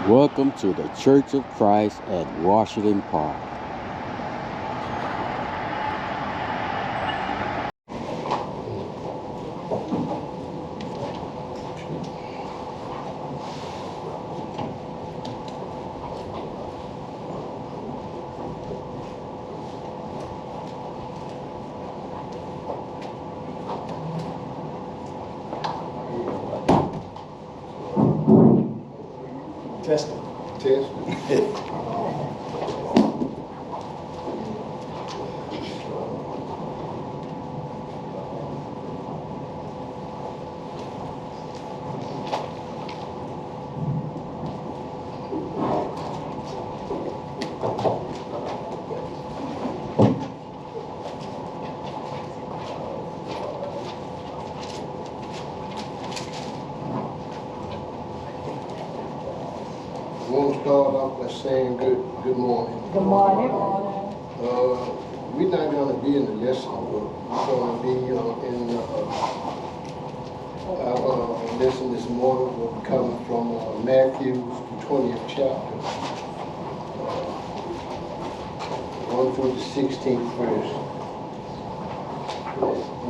Welcome to the Church of Christ at Washington Park. Testing. I want to start off by saying good morning. Good morning. We're not going to be in the lesson book. We're going to be in our lesson this morning will be coming from Matthew, the 20th chapter, 1 through the 16th verse.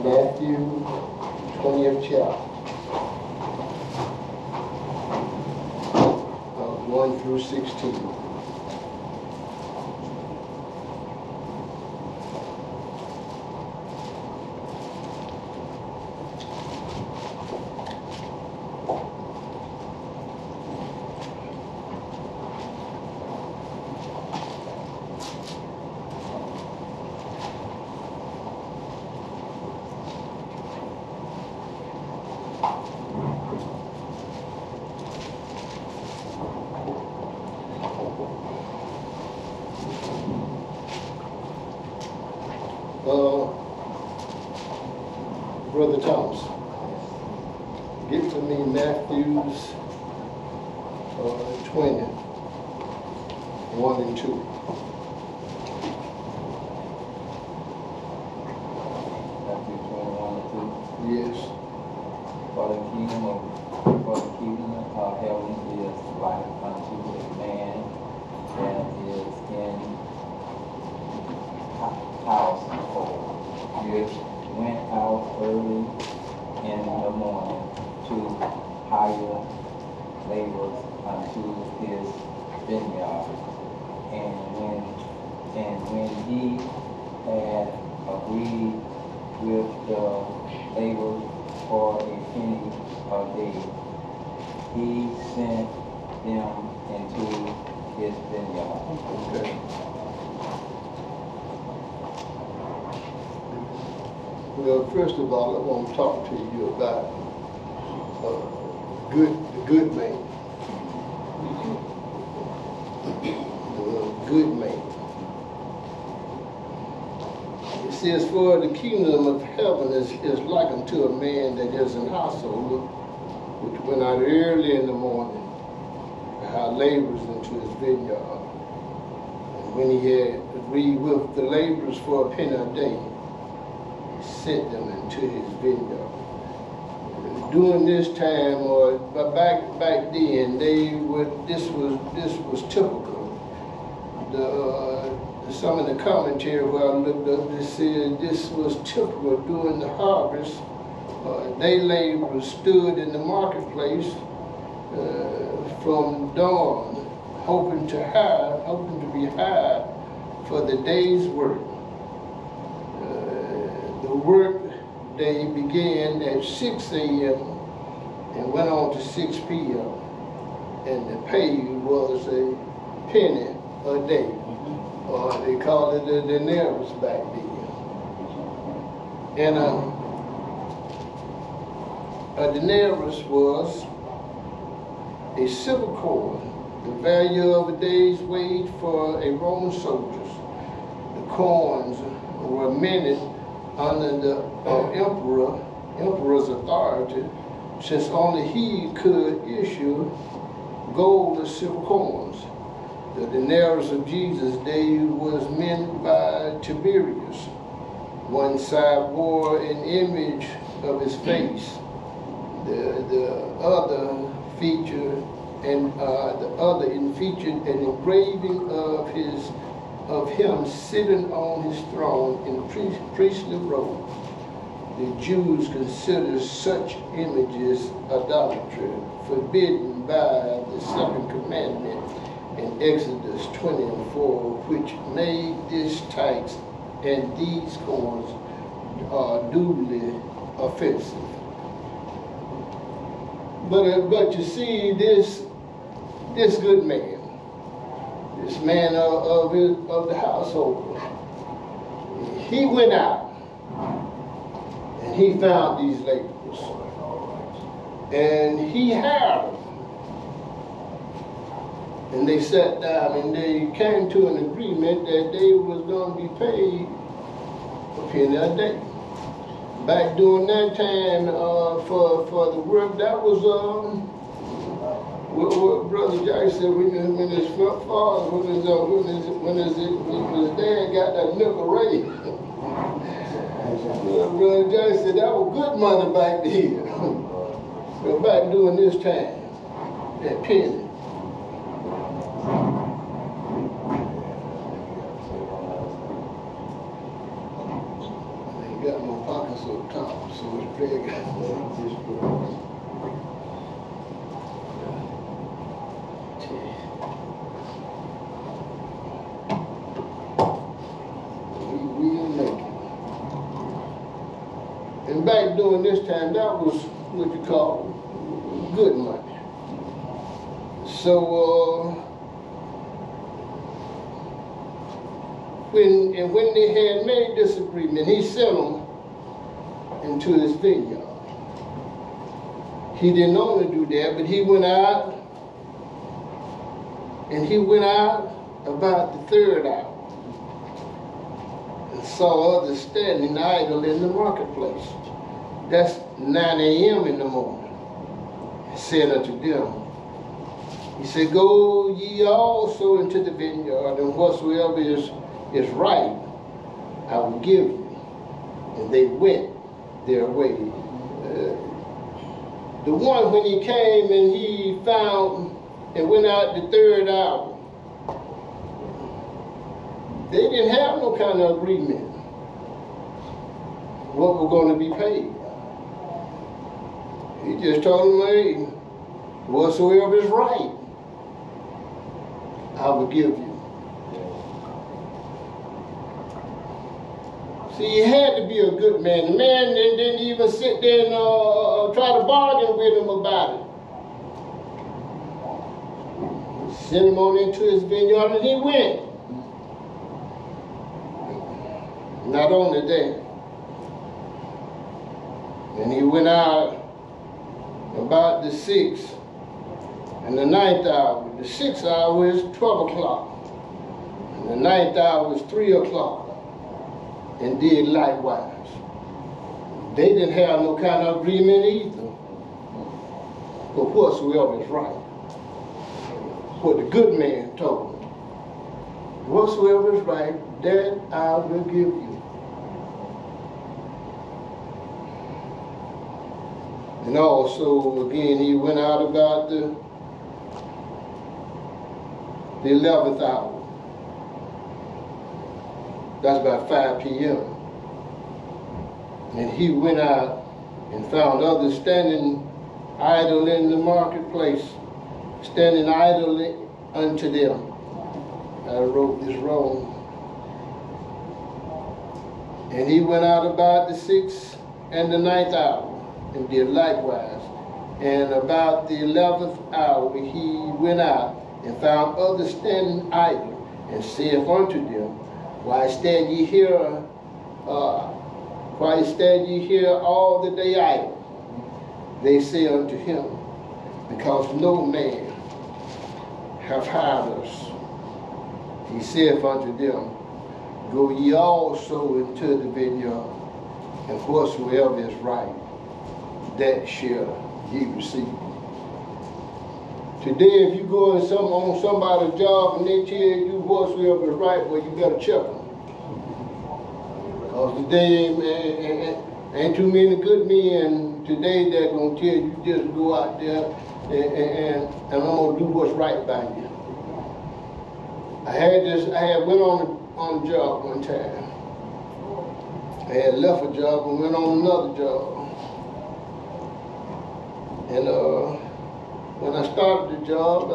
Matthew, 20th chapter, 1 through 16. Brother Thomas, get to me Matthew's 20, 1 and 2. Matthew 21 and 2. Yes. For the kingdom of heaven is like unto a man that is in household, which went out early in the morning to hire laborers unto his vineyard. And when he had agreed with the laborers for a penny a day, he sent them into his vineyard. Okay. Well, first of all, I want to talk to you about the good man. The good man. It says, for the kingdom of heaven is like unto a man that is an household, which went out early in the morning, and hired laborers into his vineyard. And when he had agreed with the laborers for a penny a day, sent them into his vineyard. During this time, or back then, this was typical. Some of the commentary where I looked up, they said this was typical during the harvest. Day laborers stood in the marketplace from dawn, hoping to be hired for the day's work. The work day began at 6 a.m. and went on to 6 p.m. and the pay was a penny a day, or they called it a denarius back then. And a denarius was a silver coin, the value of a day's wage for a Roman soldier. The coins were minted under the emperor's authority, since only he could issue gold or silver coins. The denarius of Jesus' day was minted by Tiberius. One side bore an image of his face. The other featured and the other and featured an engraving of him sitting on his throne in priestly robe. The Jews consider such images idolatry, forbidden by the second commandment in Exodus 20:4, which made this types and these corns duly offensive. But you see, this good man, this man of the household, he went out and he found these laborers, and he hired them. And they sat down and they came to an agreement that they was going to be paid a penny a day. Back during that time, for the work, that was what Brother Jack said when his father, when his dad got that nickel raise. Brother Jack said that was good money back then. But back during this time, that penny. Got no pockets up top, so it's big. We'll make it. And back during this time, that was what you call good money. So when they had made this agreement, he sent them into his vineyard. He didn't only do that, but he went out, and he went out about the third hour and saw others standing idle in the marketplace. That's 9 a.m. in the morning. He said unto them, he said, go ye also into the vineyard, and whatsoever is right, I will give you. And they went their way. The one, when he came and he found and went out the third hour, they didn't have no kind of agreement what we're going to be paid. He just told them, hey, whatsoever is right, I will give you. See, he had to be a good man. The man didn't even sit there and try to bargain with him about it. He sent him on into his vineyard and he went. Not only that, and he went out about the 6th and the 9th hour. The 6th hour is 12 o'clock. And the 9th hour is 3 o'clock. And did likewise. They didn't have no kind of agreement either. But whatsoever is right. What the good man told them. Whatsoever is right, that I will give you. And also, again, he went out about the 11th hour. That's about 5 p.m. And he went out and found others standing idle in the marketplace, standing idly unto them. I wrote this wrong. And he went out about the 6th and the 9th hour, and did likewise. And about the 11th hour he went out and found others standing idle, and saith unto them, Why stand ye here all the day idle? They say unto him, Because no man hath hired us. He saith unto them, Go ye also into the vineyard, and whatsoever is right, that shall ye receive. Today, if you go on somebody's job and they tell you whatsoever is right, well, you better check them. Because today ain't too many good men today that gonna tell you just go out there and I'm gonna do what's right by you. I had went on a job one time. I had left a job and went on another job. And when I started the job,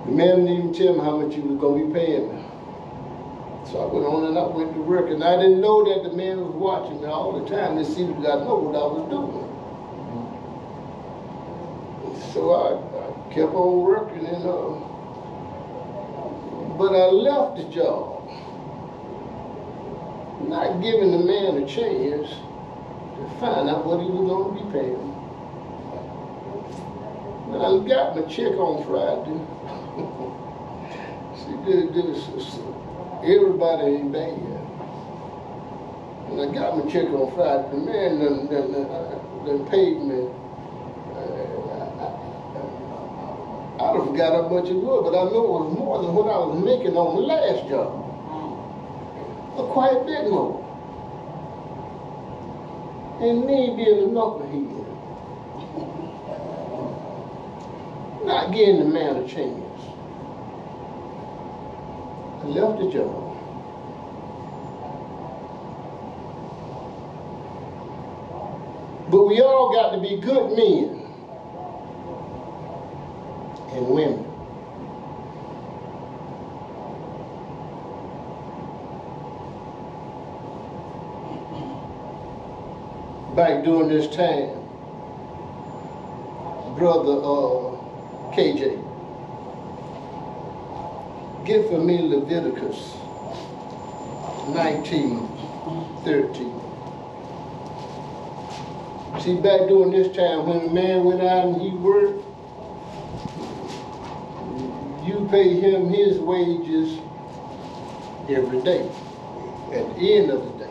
the man didn't even tell me how much he was gonna be paying me. So I went on and I went to work, and I didn't know that the man was watching me all the time to see that I know what I was doing. So I kept on working, and but I left the job, not giving the man a chance to find out what he was going to be paying. And I got my check on Friday. See, everybody ain't bad. And I got my check on Friday. The man done paid me. I don't forgot how much it was, but I know it was more than what I was making on the last job. Quite a bit more. And me being a knucklehead, not getting the man a chance. I left the job. But we all got to be good men and women. Back during this time, Brother KJ, get for me Leviticus 19:13. See, back during this time, when a man went out and he worked, you pay him his wages every day, at the end of the day.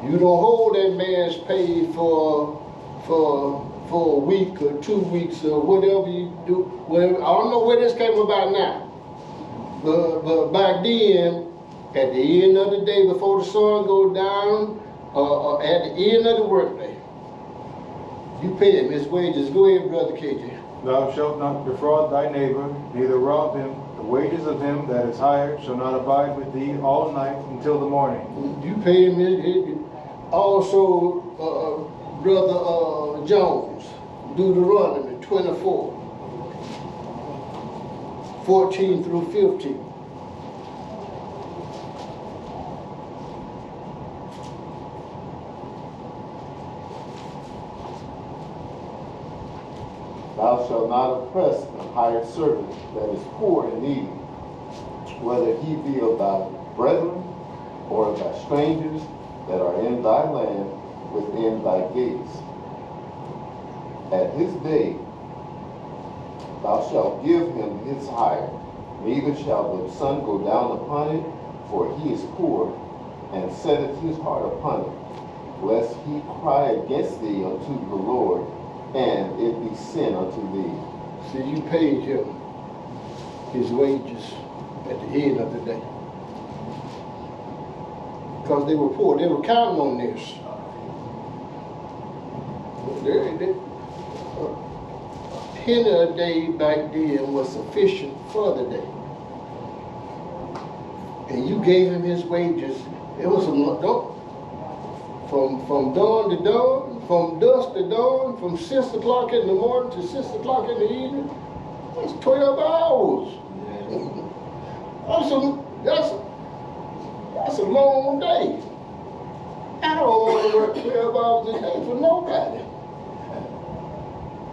You don't hold that man's pay for a week or 2 weeks or whatever you do. Well, I don't know where this came about now, but back then, at the end of the day, before the sun goes down, at the end of the workday, you pay him his wages. Go ahead, Brother KJ. Thou shalt not defraud thy neighbor, neither rob him. The wages of him that is hired shall not abide with thee all night until the morning. You pay him his also, Brother Jones, Deuteronomy 24, 14 through 15. Thou shalt not oppress the hired servant that is poor and needy, whether he be of thy brethren or of thy strangers that are in thy land within thy gates. At his day thou shalt give him his hire, neither shall the sun go down upon it, for he is poor, and setteth his heart upon it, lest he cry against thee unto the Lord, and it be sin unto thee. See, you paid him his wages at the end of the day. Because they were poor. They were counting on this. A penny a day back then was sufficient for the day. And you gave him his wages. It was from dawn to dawn, from dusk to dawn, from 6 o'clock in the morning to 6 o'clock in the evening. That's 12 hours. That's a long day. I don't want to work 12 hours a day for nobody.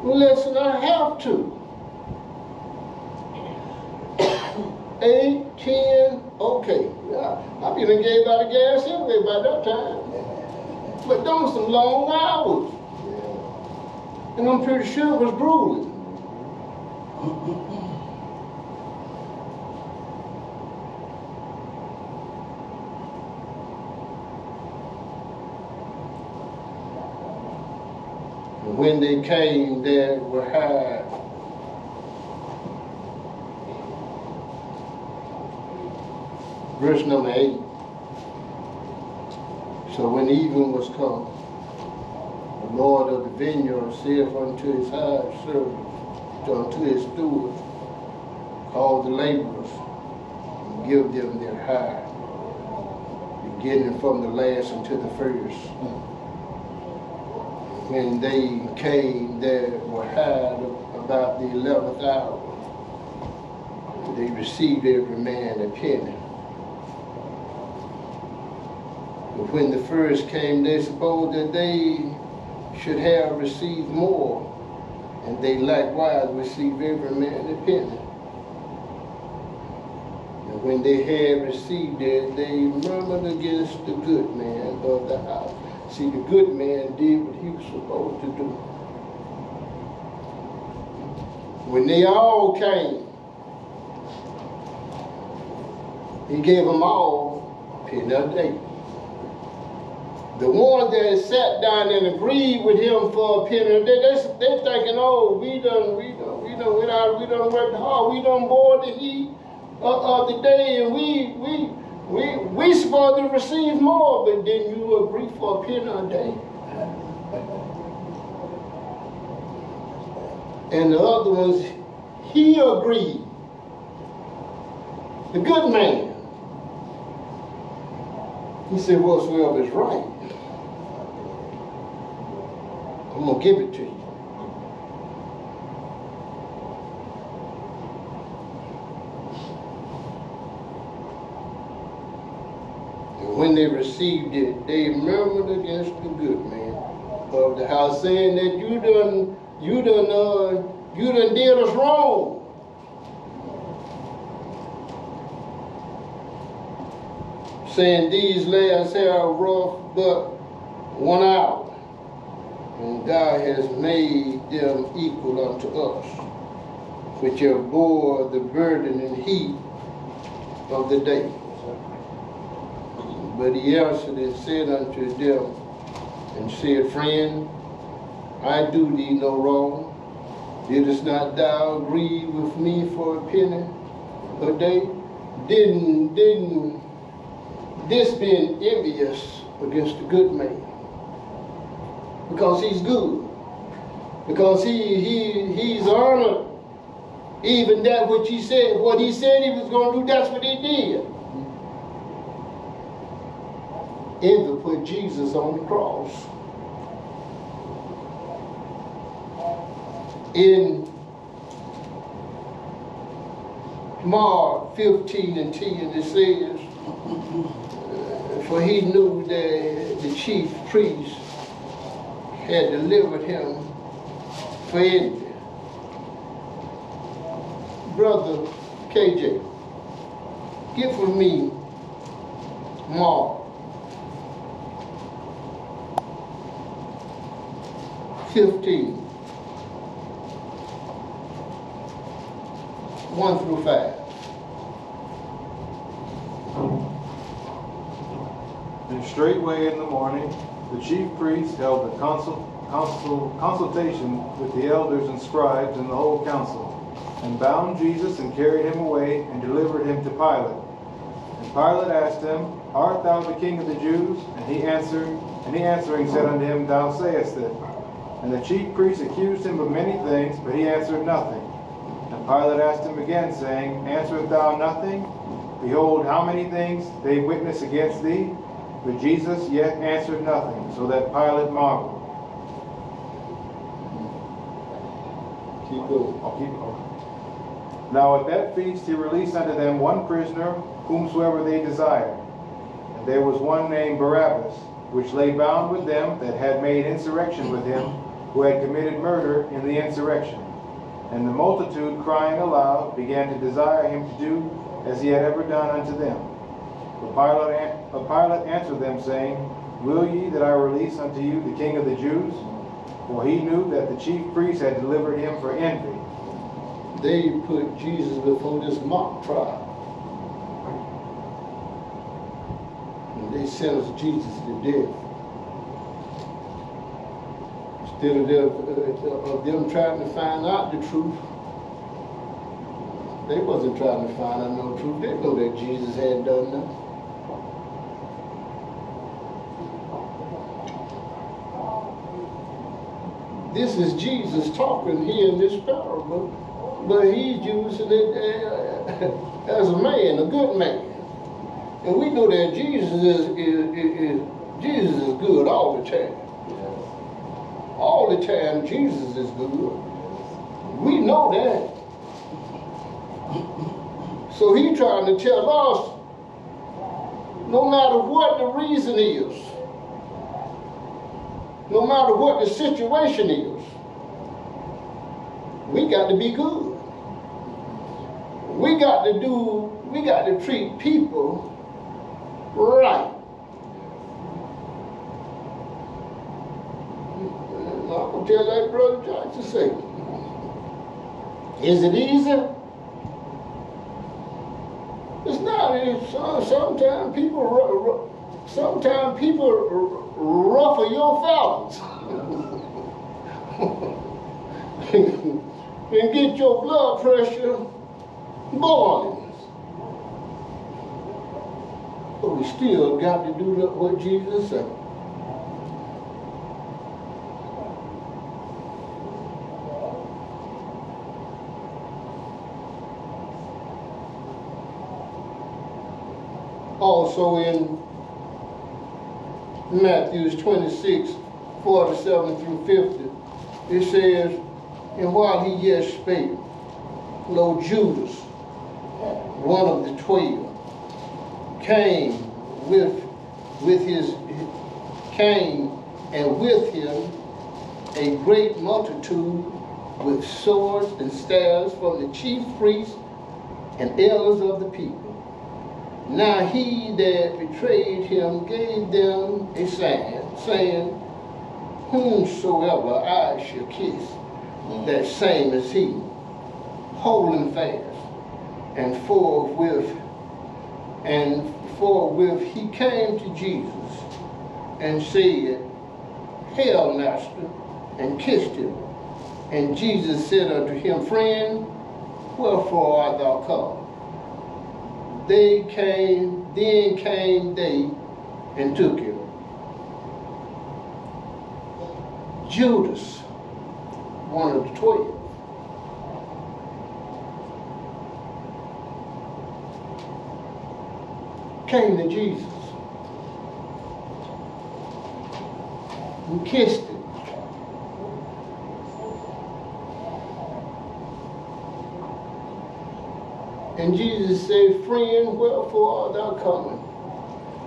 Listen, I have to. 8, 10, okay. I be done gave out the gas anyway by that time. But those some long hours. And I'm pretty sure it was grueling. And when they came, they were hired. Verse number 8. So when even was come, Lord of the vineyard saith unto his hired servants, unto his stewards, call the laborers and give them their hire, beginning from the last unto the first. When they came, they were hired about the 11th hour. They received every man a penny. But when the first came, they supposed that they should have received more, and they likewise received every man a penny. And when they had received it, they murmured against the good man of the house. See, the good man did what he was supposed to do. When they all came, he gave them all a penny a day. The ones that sat down and agreed with him for a penny a day, they're thinking, oh, we done worked hard, we done bored the heat of the day, and we supposed to receive more, but then you agree for a penny a day. And the other ones, he agreed. The good man. He said, whatsoever is right, I'm going to give it to you. And when they received it, they murmured against the good man of the house, saying that you done did us wrong. Saying these lads have rough but 1 hour, and God has made them equal unto us, which have bore the burden and heat of the day. But he answered and said unto them, and said, Friend, I do thee no wrong. Didst not thou agree with me for a penny a day? Didn't this being envious against the good man? Because he's good. Because he's honored. Even that which he said, what he said he was going to do, that's what he did. Envy put Jesus on the cross. In Mark 15:10, it says, for he knew that the chief priest had delivered him for envy. Brother KJ, get for me Mark 15, 1 through 5. And straightway in the morning, the chief priests held a consultation with the elders and scribes and the whole council, and bound Jesus and carried him away and delivered him to Pilate. And Pilate asked him, Art thou the king of the Jews? And he answering said unto him, Thou sayest it. And the chief priests accused him of many things, but he answered nothing. And Pilate asked him again, saying, Answerest thou nothing? Behold, how many things they witness against thee? But Jesus yet answered nothing, so that Pilate marveled. Keep going. I'll keep going. Now at that feast he released unto them one prisoner, whomsoever they desired. And there was one named Barabbas, which lay bound with them that had made insurrection with him, who had committed murder in the insurrection. And the multitude, crying aloud, began to desire him to do as he had ever done unto them. But Pilate answered them, saying, Will ye that I release unto you the King of the Jews? For he knew that the chief priests had delivered him for envy. They put Jesus before this mock trial. And they sentenced Jesus to death. Instead of them trying to find out the truth, they wasn't trying to find out no truth. They know that Jesus had done nothing. this is Jesus talking here in this parable, but he's using it as a man, a good man. And we know that Jesus is good all the time. All the time, Jesus is good. We know that. So he's trying to tell us, no matter what the reason is, no matter what the situation is, we got to be good. We got to treat people right. I'm going to tell that Brother Jackson say, is it easy? It's not. Sometimes people ruffle your feathers and get your blood pressure boiling. But we still got to do what Jesus said. Also in Matthew 26:47-50, it says, and while he yet spake, lo, Judas, one of the 12, came and with him a great multitude with swords and staves from the chief priests and elders of the people. Now he that betrayed him gave them a sign, saying, whomsoever I shall kiss, that same is he. Hold him fast. And forthwith he came to Jesus and said, Hail, Master, and kissed him. And Jesus said unto him, Friend, wherefore art thou come? Then came they and took him. Judas, one of the 12. Came to Jesus and kissed him. And Jesus said, Friend, wherefore art thou coming?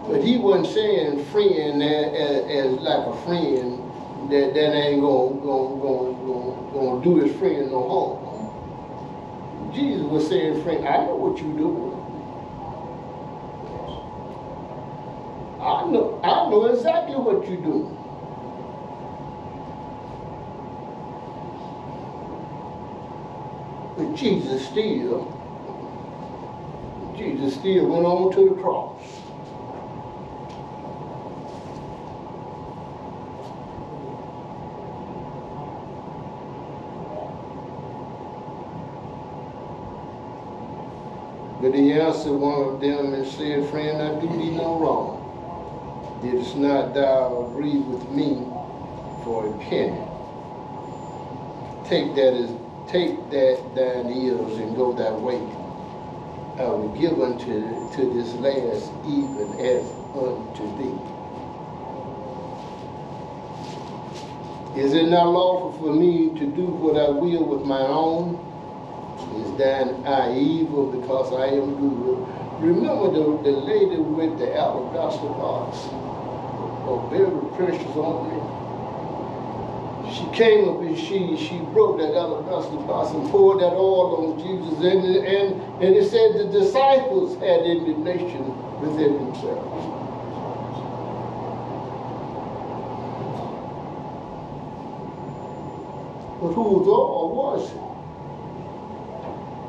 But he wasn't saying friend as like a friend that ain't gonna do his friend no harm. Jesus was saying, friend, I know what you're doing. I know exactly what you're doing. But Jesus still went on to the cross. But he answered one of them and said, Friend, I do thee no wrong. Didst not thou agree with me for a penny? Take that thine ears and go thy way. I will give unto this last even as unto thee. Is it not lawful for me to do what I will with my own? Is thine eye evil because I am good? Remember the lady with the alabaster box, very precious ornament. She came up and she broke that alabaster box and poured that oil on Jesus, and it said the disciples had indignation within themselves. But whose oil was it?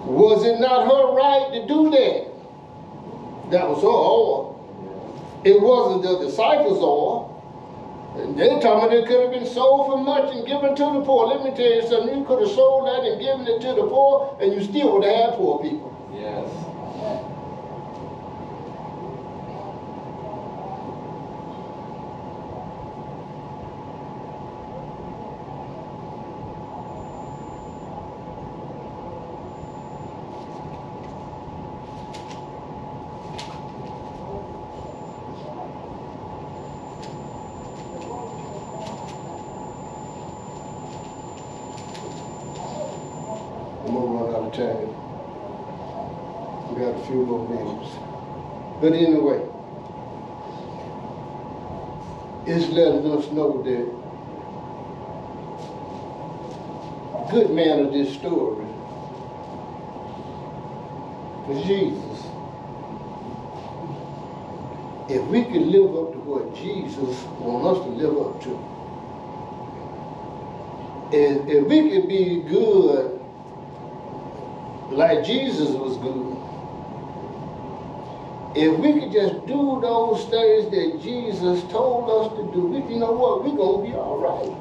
Was it not her right to do that? That was her oil. It wasn't the disciples' oil. And they're talking it could have been sold for much and given to the poor. Let me tell you something. You could have sold that and given it to the poor, and you still would have had poor people. Yes. I'm gonna run out of time. We got a few more minutes. But anyway, it's letting us know that good man of this story was Jesus. If we could live up to what Jesus wants us to live up to, and if we could be good like Jesus was good, if we could just do those things that Jesus told us to do, you know what, we're going to be all right.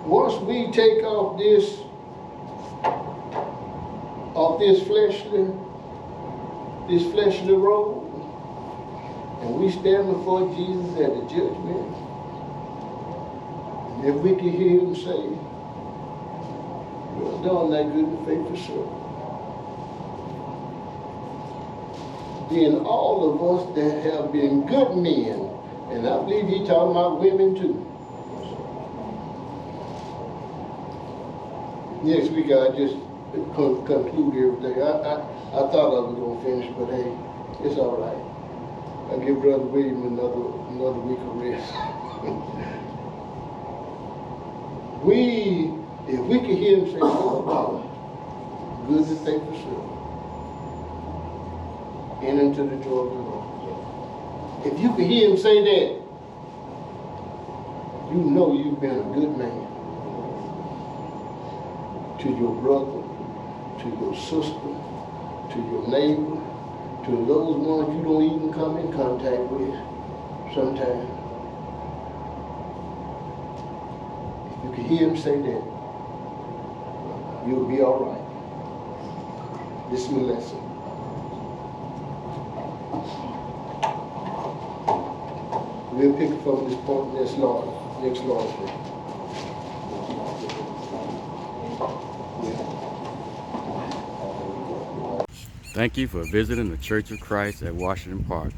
Once we take off this fleshly robe, and we stand before Jesus at the judgment, and if we can hear him say, "Well done, thy good and faithful servant," then all of us that have been good men, and I believe he's talking about women too. Next week I just conclude everything. I thought I was gonna finish, but hey, it's all right. I'll give Brother William another week of rest. If we could hear him say, "Lord, good and faithful servant, enter into the joy of the Lord." If you could hear him say that, you know you've been a good man to your brother, to your sister, to your neighbor, to those ones you don't even come in contact with sometimes. If you can hear him say that, you'll be all right. This is my lesson. We'll pick it from this point next Lord's Day. Thank you for visiting the Church of Christ at Washington Park.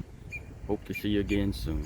Hope to see you again soon.